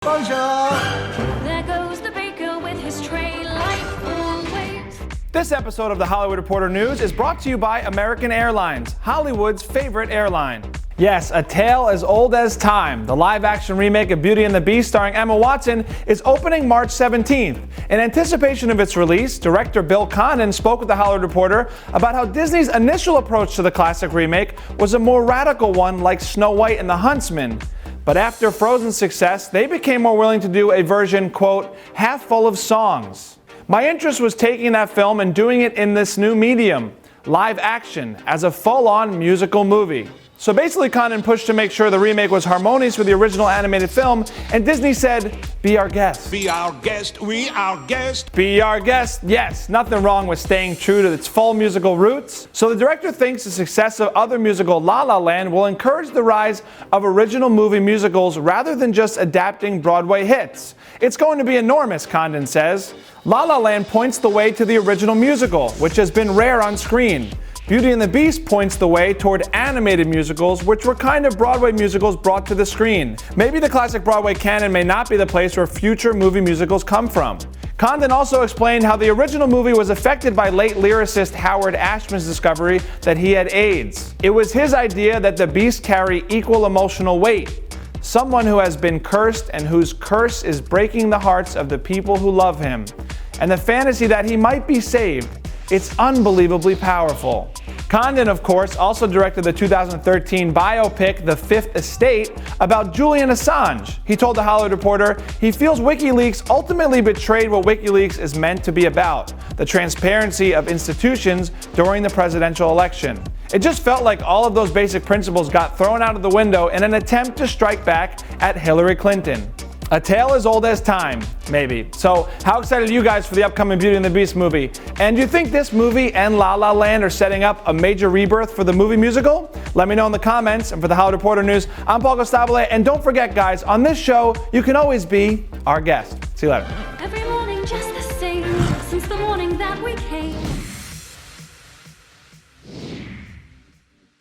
Bonjour! There goes the baker with his tray like always. This episode of the Hollywood Reporter News is brought to you by American Airlines, Hollywood's favorite airline. Yes, a tale as old as time. The live-action remake of Beauty and the Beast starring Emma Watson is opening March 17th. In anticipation of its release, director Bill Condon spoke with the Hollywood Reporter about how Disney's initial approach to the classic remake was a more radical one like Snow White and the Huntsman. But after Frozen's success, they became more willing to do a version, quote, half full of songs. My interest was taking that film and doing it in this new medium, live action, as a full-on musical movie. So basically Condon pushed to make sure the remake was harmonious with the original animated film, and Disney said, be our guest. Be our guest, we our guest. Be our guest, yes, nothing wrong with staying true to its full musical roots. So the director thinks the success of other musical La La Land will encourage the rise of original movie musicals rather than just adapting Broadway hits. It's going to be enormous, Condon says. La La Land points the way to the original musical, which has been rare on screen. Beauty and the Beast points the way toward animated musicals, which were kind of Broadway musicals brought to the screen. Maybe the classic Broadway canon may not be the place where future movie musicals come from. Condon also explained how the original movie was affected by late lyricist Howard Ashman's discovery that he had AIDS. It was his idea that the beasts carry equal emotional weight. Someone who has been cursed and whose curse is breaking the hearts of the people who love him. And the fantasy that he might be saved. It's unbelievably powerful. Condon, of course, also directed the 2013 biopic The Fifth Estate about Julian Assange. He told the Hollywood Reporter he feels WikiLeaks ultimately betrayed what WikiLeaks is meant to be about, the transparency of institutions during the presidential election. It just felt like all of those basic principles got thrown out of the window in an attempt to strike back at Hillary Clinton. A tale as old as time, maybe. So, how excited are you guys for the upcoming Beauty and the Beast movie? And do you think this movie and La La Land are setting up a major rebirth for the movie musical? Let me know in the comments. And for the Hollywood Reporter News, I'm Paul Costabile. And don't forget, guys, on this show, you can always be our guest. See you later. Every morning just the same, since the morning that we came.